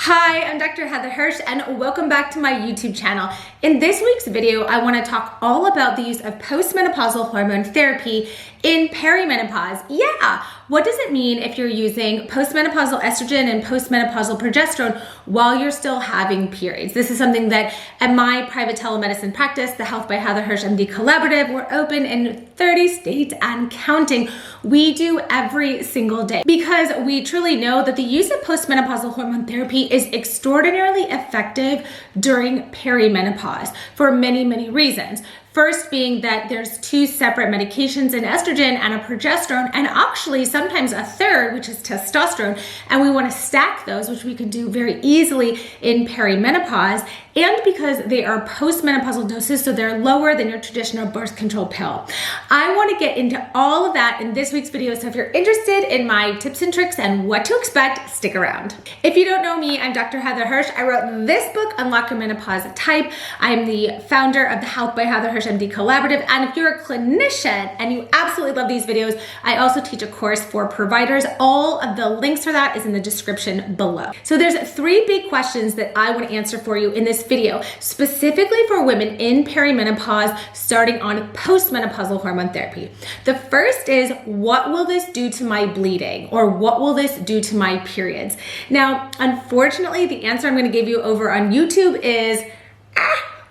Hi, I'm Dr. Heather Hirsch and welcome back to my YouTube channel. In this week's video, I want to talk all about the use of postmenopausal hormone therapy in perimenopause. Yeah, what does it mean if you're using postmenopausal estrogen and postmenopausal progesterone while you're still having periods? This is something that at my private telemedicine practice, the Health by Heather Hirsch MD Collaborative, we're open in 30 states and counting. We do every single day because we truly know that the use of postmenopausal hormone therapy is extraordinarily effective during perimenopause for many, many reasons. First being that there's two separate medications, an estrogen and a progesterone, and actually sometimes a third, which is testosterone, and we want to stack those, which we can do very easily in perimenopause, and because they are postmenopausal doses, so they're lower than your traditional birth control pill. I want to get into all of that in this week's video, so if you're interested in my tips and tricks and what to expect, stick around. If you don't know me, I'm Dr. Heather Hirsch. I wrote this book, Unlock Your Menopause Type. I'm the founder of the Health by Heather Hirsch MD Collaborative, and if you're a clinician and you absolutely love these videos, I also teach a course for providers. All of the links for that is in the description below. So there's three big questions that I want to answer for you in this video, specifically for women in perimenopause starting on postmenopausal hormone therapy. The first is, what will this do to my bleeding, or what will this do to my periods? Now, unfortunately, the answer I'm going to give you over on YouTube is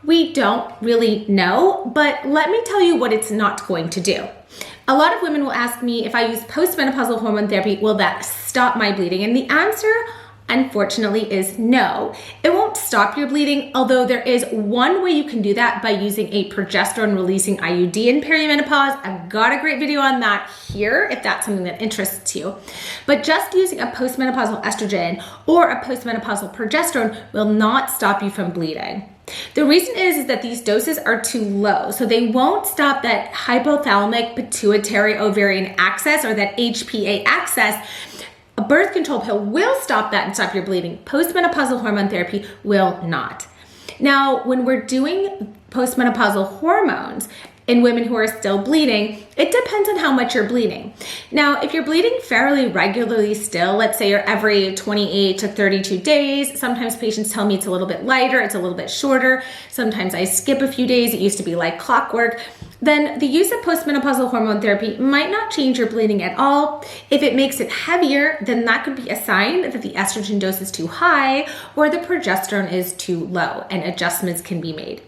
we don't really know, but let me tell you what it's not going to do. A lot of women will ask me, if I use postmenopausal hormone therapy, will that stop my bleeding? And the answer, unfortunately, is no. It won't stop your bleeding, although there is one way you can do that by using a progesterone-releasing IUD in perimenopause. I've got a great video on that here if that's something that interests you. But just using a postmenopausal estrogen or a postmenopausal progesterone will not stop you from bleeding. The reason is that these doses are too low, so they won't stop that hypothalamic pituitary ovarian axis, or that HPA axis. A birth control pill will stop that and stop your bleeding. Postmenopausal hormone therapy will not. Now, when we're doing postmenopausal hormones in women who are still bleeding, it depends on how much you're bleeding. Now, if you're bleeding fairly regularly still, let's say you're every 28 to 32 days, sometimes patients tell me it's a little bit lighter, it's a little bit shorter, sometimes I skip a few days, it used to be like clockwork, then the use of postmenopausal hormone therapy might not change your bleeding at all. If it makes it heavier, then that could be a sign that the estrogen dose is too high or the progesterone is too low, and adjustments can be made.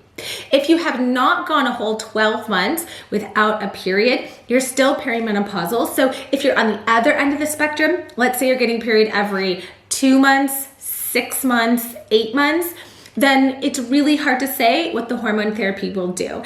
If you have not gone a whole 12 months without a period, you're still perimenopausal. So if you're on the other end of the spectrum, let's say you're getting period every 2 months, 6 months, 8 months, then it's really hard to say what the hormone therapy will do.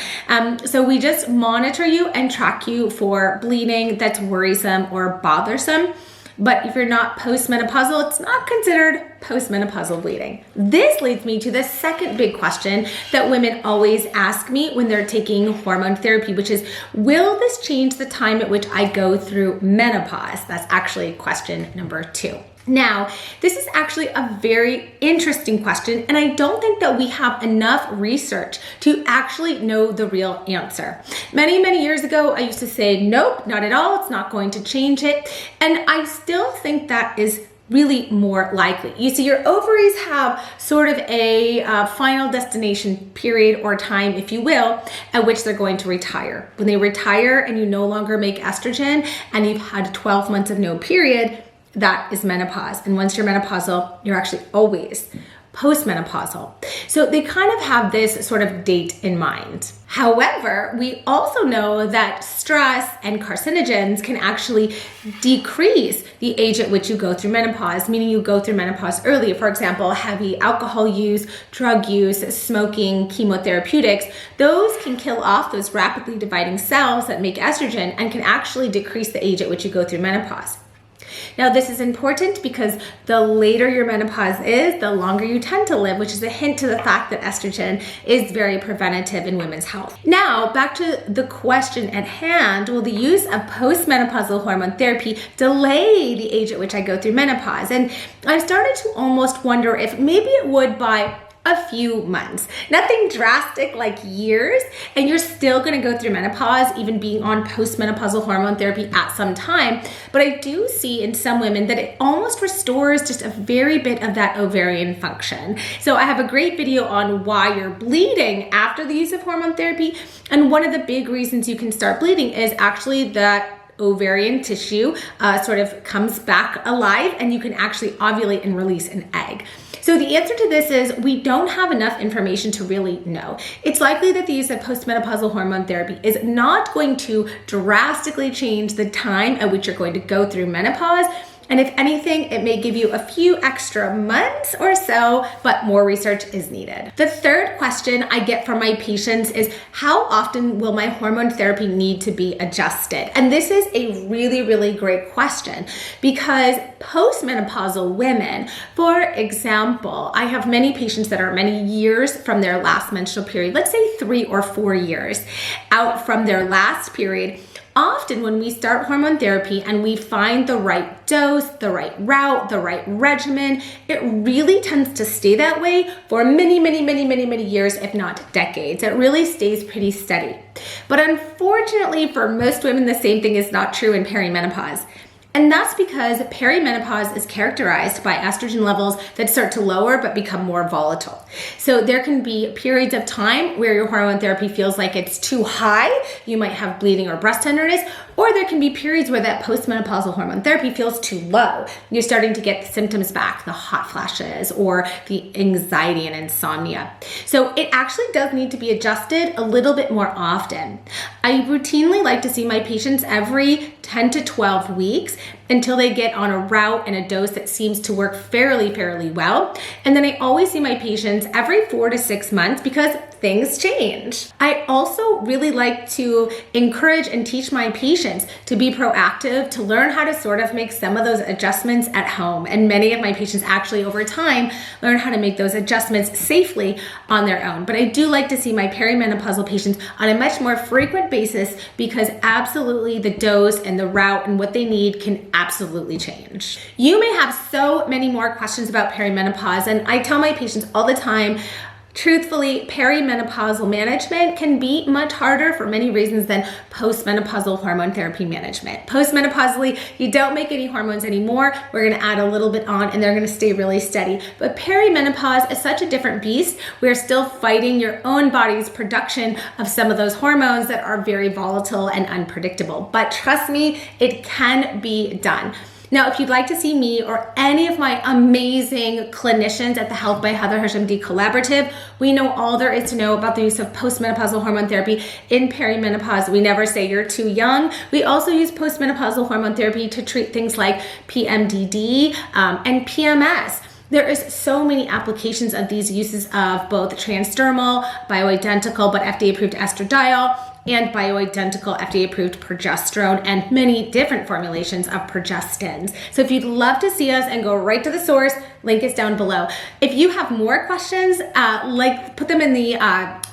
So we just monitor you and track you for bleeding that's worrisome or bothersome. But if you're not postmenopausal, it's not considered postmenopausal bleeding. This leads me to the second big question that women always ask me when they're taking hormone therapy, which is, will this change the time at which I go through menopause? That's actually question number 2. Now, this is actually a very interesting question, and I don't think that we have enough research to actually know the real answer. Many, many years ago, I used to say, nope, not at all, it's not going to change it, and I still think that is really more likely. You see, your ovaries have sort of a final destination period or time, if you will, at which they're going to retire. When they retire and you no longer make estrogen and you've had 12 months of no period, that is menopause. And once you're menopausal, you're actually always postmenopausal. So they kind of have this sort of date in mind. However, we also know that stress and carcinogens can actually decrease the age at which you go through menopause, meaning you go through menopause early. For example, heavy alcohol use, drug use, smoking, chemotherapeutics, those can kill off those rapidly dividing cells that make estrogen and can actually decrease the age at which you go through menopause. Now, this is important because the later your menopause is, the longer you tend to live, which is a hint to the fact that estrogen is very preventative in women's health. Now, back to the question at hand, will the use of postmenopausal hormone therapy delay the age at which I go through menopause? And I've started to almost wonder if maybe it would by a few months. Nothing drastic like years, and you're still gonna go through menopause, even being on postmenopausal hormone therapy at some time. But I do see in some women that it almost restores just a very bit of that ovarian function. So I have a great video on why you're bleeding after the use of hormone therapy. And one of the big reasons you can start bleeding is actually that ovarian tissue sort of comes back alive, and you can actually ovulate and release an egg. So the answer to this is we don't have enough information to really know. It's likely that the use of postmenopausal hormone therapy is not going to drastically change the time at which you're going to go through menopause. And if anything, it may give you a few extra months or so, but more research is needed. The third question I get from my patients is, how often will my hormone therapy need to be adjusted? And this is a really, really great question, because postmenopausal women, for example, I have many patients that are many years from their last menstrual period, let's say 3 or 4 years out from their last period. Often when we start hormone therapy and we find the right dose, the right route, the right regimen, it really tends to stay that way for many years, if not decades. It really stays pretty steady. But unfortunately for most women, the same thing is not true in perimenopause. And that's because perimenopause is characterized by estrogen levels that start to lower but become more volatile. So there can be periods of time where your hormone therapy feels like it's too high. You might have bleeding or breast tenderness, or there can be periods where that postmenopausal hormone therapy feels too low. You're starting to get the symptoms back, the hot flashes or the anxiety and insomnia. So it actually does need to be adjusted a little bit more often. I routinely like to see my patients every 10 to 12 weeks until they get on a route and a dose that seems to work fairly well. And then I always see my patients every 4 to 6 months because things change. I also really like to encourage and teach my patients to be proactive, to learn how to sort of make some of those adjustments at home. And many of my patients actually over time learn how to make those adjustments safely on their own. But I do like to see my perimenopausal patients on a much more frequent basis, because absolutely the dose and the route and what they need can absolutely change. You may have so many more questions about perimenopause, and I tell my patients all the time, truthfully, perimenopausal management can be much harder for many reasons than postmenopausal hormone therapy management. Postmenopausally, you don't make any hormones anymore. We're gonna add a little bit on and they're gonna stay really steady. But perimenopause is such a different beast. We're still fighting your own body's production of some of those hormones that are very volatile and unpredictable. But trust me, it can be done. Now, if you'd like to see me or any of my amazing clinicians at the Health by Heather Hirsch MD Collaborative, we know all there is to know about the use of postmenopausal hormone therapy in perimenopause. We never say you're too young. We also use postmenopausal hormone therapy to treat things like PMDD and PMS. There is so many applications of these uses of both transdermal, bioidentical but FDA-approved estradiol, and bioidentical FDA-approved progesterone, and many different formulations of progestins. So if you'd love to see us and go right to the source, link is down below. If you have more questions, put them in the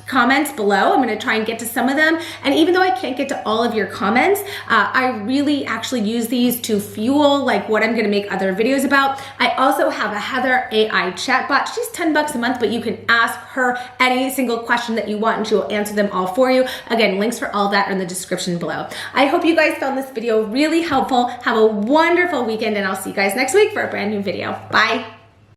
comments below. I'm gonna try and get to some of them. And even though I can't get to all of your comments, I really actually use these to fuel what I'm gonna make other videos about. I also have a Heather AI chatbot. She's $10 a month, but you can ask her any single question that you want and she will answer them all for you. Again, links for all that are in the description below. I hope you guys found this video really helpful. Have a wonderful weekend, and I'll see you guys next week for a brand new video. Bye.